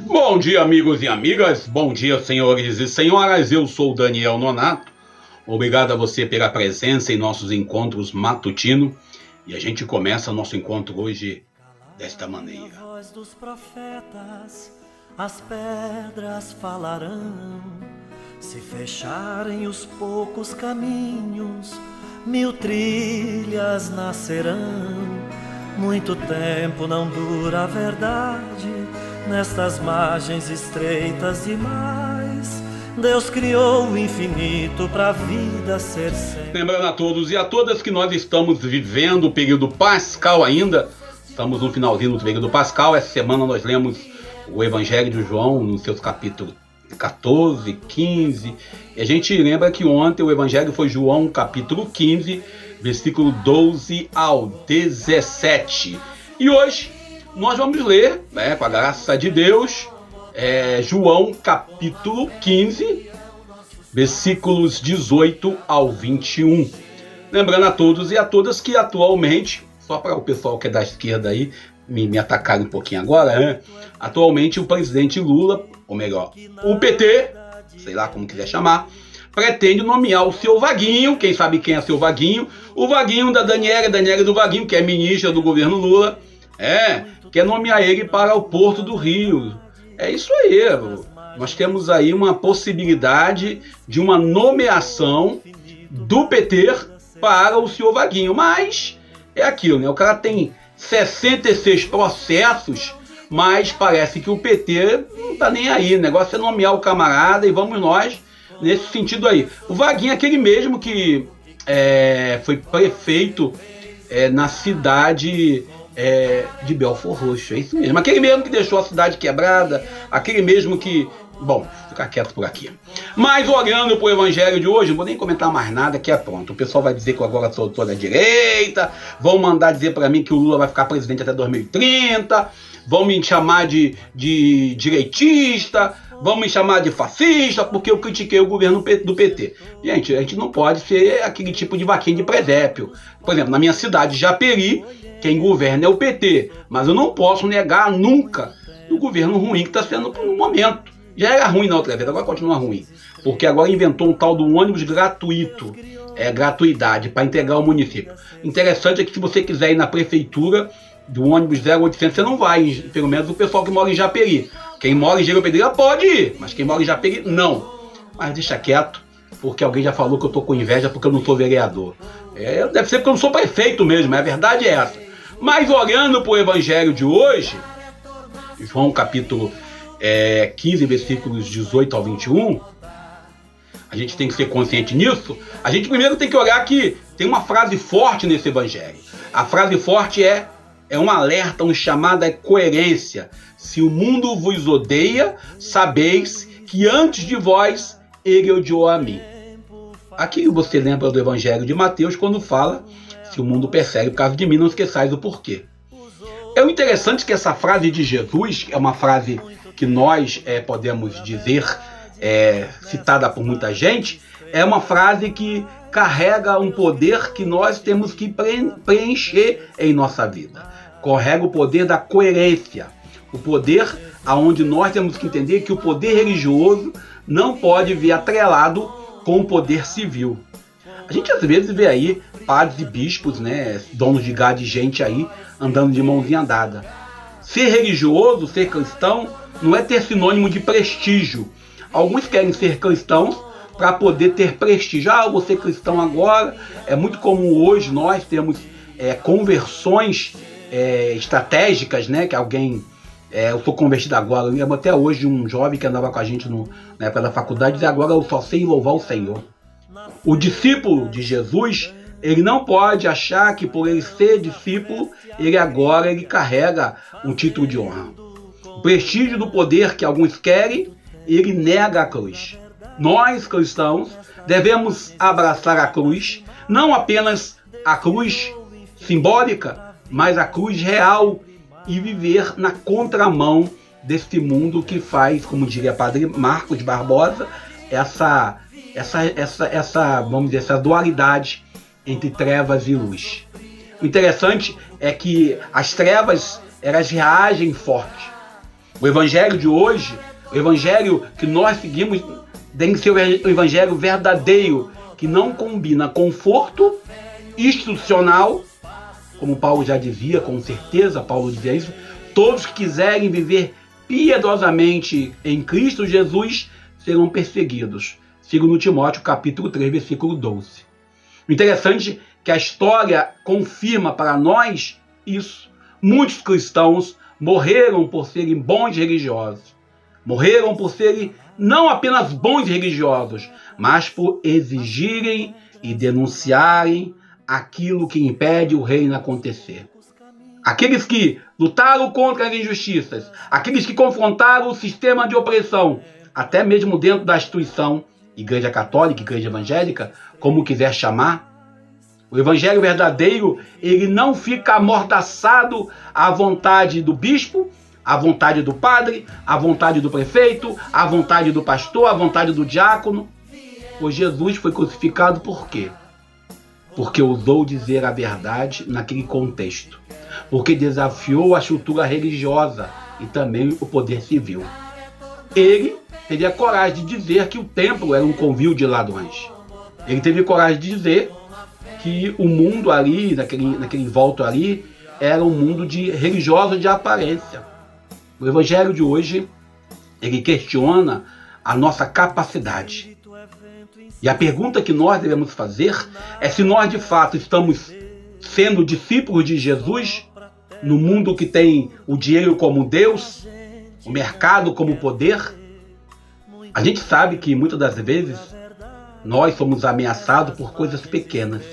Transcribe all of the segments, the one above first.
Bom dia, amigos e amigas. Bom dia, senhores e senhoras. Eu sou Daniel Nonato. Obrigado a você pela presença em nossos encontros matutinos. E a gente começa nosso encontro hoje desta maneira. A voz dos profetas, as pedras falarão. Se fecharem os poucos caminhos, 1000 trilhas nascerão. Muito tempo não dura a verdade nestas margens estreitas demais. Deus criou o infinito para a vida ser sempre. Lembrando a todos e a todas que nós estamos vivendo o período pascal ainda. Estamos no finalzinho do período pascal. Essa semana nós lemos o Evangelho de João nos seus capítulos 14, 15. E a gente lembra que ontem o Evangelho foi João capítulo 15, versículo 12 ao 17. E hoje nós vamos ler, com a graça de Deus, João capítulo 15, versículos 18 ao 21. Lembrando a todos e a todas que atualmente, só para o pessoal que é da esquerda aí me atacar um pouquinho agora, atualmente o presidente Lula, ou melhor, o PT, sei lá como quiser chamar, pretende nomear o seu Vaguinho, quem sabe quem é seu Vaguinho, o Vaguinho da Daniela do Vaguinho, que é ministra do governo Lula, quer nomear ele para o Porto do Rio. É isso aí, nós temos aí uma possibilidade de uma nomeação do PT para o senhor Vaguinho, mas é aquilo, né? O cara tem 66 processos, mas parece que o PT não tá nem aí, o negócio é nomear o camarada e vamos nós nesse sentido aí. O Vaguinho é aquele mesmo que foi prefeito na cidade de Belford Roxo, é isso mesmo. Aquele mesmo que deixou a cidade quebrada, aquele mesmo que... Bom, ficar quieto por aqui. Mas olhando pro Evangelho de hoje, não vou nem comentar mais nada, que é pronto. O pessoal vai dizer que eu agora sou da direita, vão mandar dizer para mim que o Lula vai ficar presidente até 2030, vão me chamar de direitista, vão me chamar de fascista, porque eu critiquei o governo do PT. Gente, a gente não pode ser aquele tipo de vaquinha de presépio. Por exemplo, na minha cidade, Japeri, quem governa é o PT, mas eu não posso negar nunca o governo ruim que está sendo no momento. Já era ruim na outra vez, agora continua ruim. Porque agora inventou um tal do ônibus gratuito, gratuidade, para integrar o município. Interessante é que se você quiser ir na prefeitura do ônibus 0800, você não vai, pelo menos o pessoal que mora em Japeri. Quem mora em Jerupedeira pode ir, mas quem mora em Japeri, não. Mas deixa quieto, porque alguém já falou que eu tô com inveja porque eu não sou vereador. Deve ser porque eu não sou prefeito mesmo, a verdade é essa. Mas olhando para o Evangelho de hoje, João capítulo 15, versículos 18 ao 21, a gente tem que ser consciente nisso. A gente primeiro tem que olhar que tem uma frase forte nesse Evangelho. A frase forte é um alerta, um chamado à coerência. Se o mundo vos odeia, sabeis que antes de vós ele odiou a mim. Aqui você lembra do Evangelho de Mateus quando fala: se o mundo persegue por causa de mim, não esqueçais o porquê. É o interessante que essa frase de Jesus é uma frase que nós podemos dizer, citada por muita gente, é uma frase que carrega um poder que nós temos que preencher em nossa vida. Carrega o poder da coerência, o poder aonde nós temos que entender que o poder religioso não pode vir atrelado com o poder civil. A gente às vezes vê aí padres e bispos, donos de gado e gente aí, andando de mãozinha dada. Ser religioso, ser cristão, não é ter sinônimo de prestígio. Alguns querem ser cristãos para poder ter prestígio. Eu vou ser cristão agora. É muito comum hoje nós temos conversões estratégicas, que alguém... eu sou convertido agora. Eu lembro até hoje de um jovem que andava com a gente na época da faculdade e dizia: agora eu só sei louvar o Senhor. O discípulo de Jesus, ele não pode achar que por ele ser discípulo, ele carrega um título de honra. O prestígio do poder que alguns querem, ele nega a cruz. Nós, cristãos, devemos abraçar a cruz, não apenas a cruz simbólica, mas a cruz real, e viver na contramão deste mundo que faz, como diria Padre Marcos Barbosa, essa vamos dizer, essa dualidade entre trevas e luz. O interessante é que as trevas, elas reagem forte. O evangelho de hoje, o evangelho que nós seguimos, tem que ser o evangelho verdadeiro, que não combina conforto institucional, como Paulo já dizia, com certeza Paulo dizia isso. Todos que quiserem viver piedosamente em Cristo Jesus serão perseguidos. 2 Timóteo capítulo 3, versículo 12. O interessante é que a história confirma para nós isso. Muitos cristãos morreram por serem bons religiosos. Morreram por serem não apenas bons religiosos, mas por exigirem e denunciarem aquilo que impede o reino acontecer. Aqueles que lutaram contra as injustiças, aqueles que confrontaram o sistema de opressão, até mesmo dentro da instituição, Igreja Católica, Igreja Evangélica, como quiser chamar. O evangelho verdadeiro, ele não fica amordaçado à vontade do bispo, à vontade do padre, à vontade do prefeito, à vontade do pastor, à vontade do diácono. Pois Jesus foi crucificado por quê? Porque ousou dizer a verdade naquele contexto. Porque desafiou a estrutura religiosa e também o poder civil. Ele teve a coragem de dizer que o templo era um covil de ladrões. Ele teve a coragem de dizer que o mundo ali, naquele volto ali, era um mundo de religiosos de aparência. O evangelho de hoje, ele questiona a nossa capacidade. E a pergunta que nós devemos fazer é se nós de fato estamos sendo discípulos de Jesus no mundo que tem o dinheiro como Deus, o mercado como poder. A gente sabe que muitas das vezes nós somos ameaçados por coisas pequenas.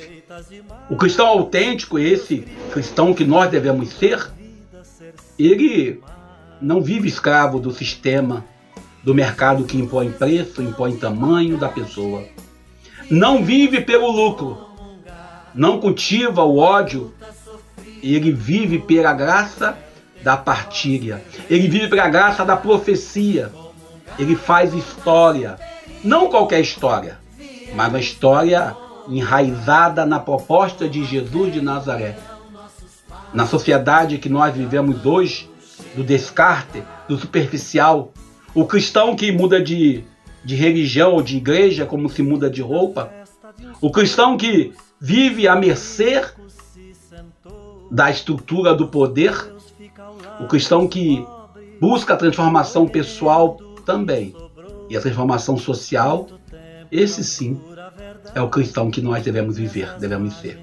O cristão autêntico, esse cristão que nós devemos ser, ele não vive escravo do sistema, do mercado que impõe preço, impõe tamanho da pessoa. Não vive pelo lucro, não cultiva o ódio, ele vive pela graça da partilha, ele vive pela graça da profecia, ele faz história, não qualquer história, mas uma história enraizada na proposta de Jesus de Nazaré. Na sociedade que nós vivemos hoje, do descarte, do superficial, o cristão que muda de religião ou de igreja como se muda de roupa, o cristão que vive à mercê da estrutura do poder, o cristão que busca a transformação pessoal também e a transformação social, esse sim é o cristão que nós devemos viver, devemos ser.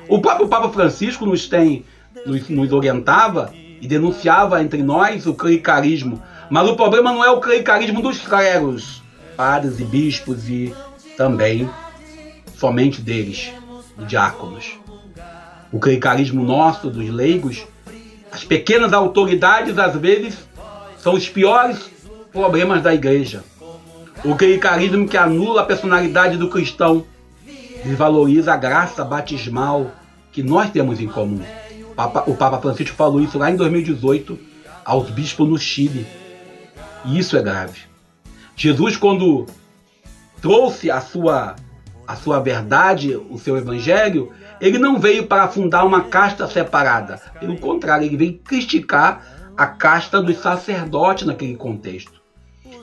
O próprio Papa Francisco nos orientava e denunciava entre nós o clericarismo. Mas o problema não é o clericarismo dos clérigos, padres e bispos e também somente deles, dos diáconos. O clericarismo nosso, dos leigos, as pequenas autoridades às vezes são os piores problemas da igreja. O clericarismo que anula a personalidade do cristão, desvaloriza a graça batismal que nós temos em comum. O Papa Francisco falou isso lá em 2018 aos bispos no Chile. E isso é grave. Jesus, quando trouxe a sua verdade, o seu evangelho, ele não veio para fundar uma casta separada. Pelo contrário, ele veio criticar a casta dos sacerdotes naquele contexto.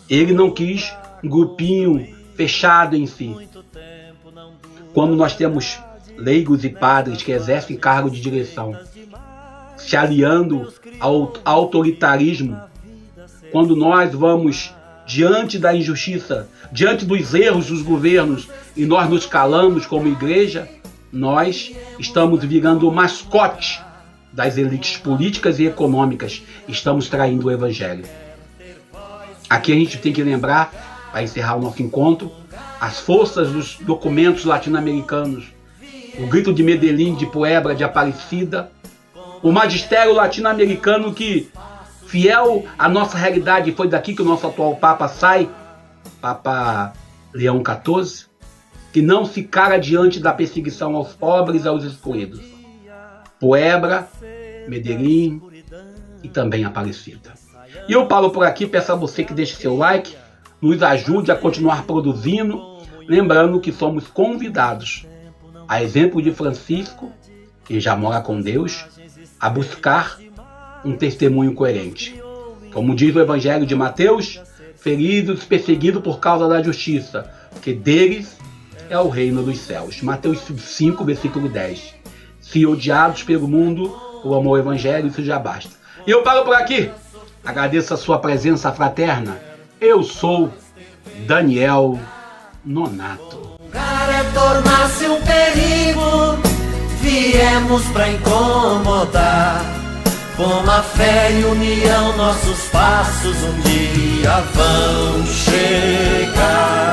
Ele não quis um grupinho fechado em si. Quando nós temos leigos e padres que exercem cargo de direção, se aliando ao autoritarismo, quando nós vamos diante da injustiça, diante dos erros dos governos e nós nos calamos como igreja, nós estamos virando o mascote das elites políticas e econômicas, estamos traindo o evangelho. Aqui a gente tem que lembrar, para encerrar o nosso encontro, as forças dos documentos latino-americanos, o grito de Medellín, de Puebla, de Aparecida, o magistério latino-americano que, fiel à nossa realidade, foi daqui que o nosso atual Papa sai, Papa Leão XIV, que não se cara diante da perseguição aos pobres e aos excluídos. Puebla, Medellín e também Aparecida. E eu paro por aqui, peço a você que deixe seu like, nos ajude a continuar produzindo, lembrando que somos convidados, a exemplo de Francisco, que já mora com Deus, a buscar um testemunho coerente. Como diz o Evangelho de Mateus, felizes os perseguidos por causa da justiça, porque deles é o reino dos céus. Mateus 5, versículo 10. Se odiados pelo mundo, o amor ao Evangelho, isso já basta. E eu paro por aqui. Agradeço a sua presença fraterna. Eu sou Daniel Nonato. O lugar é tornar-se um perigo, viemos pra incomodar. Com a fé e união, nossos passos um dia vão chegar.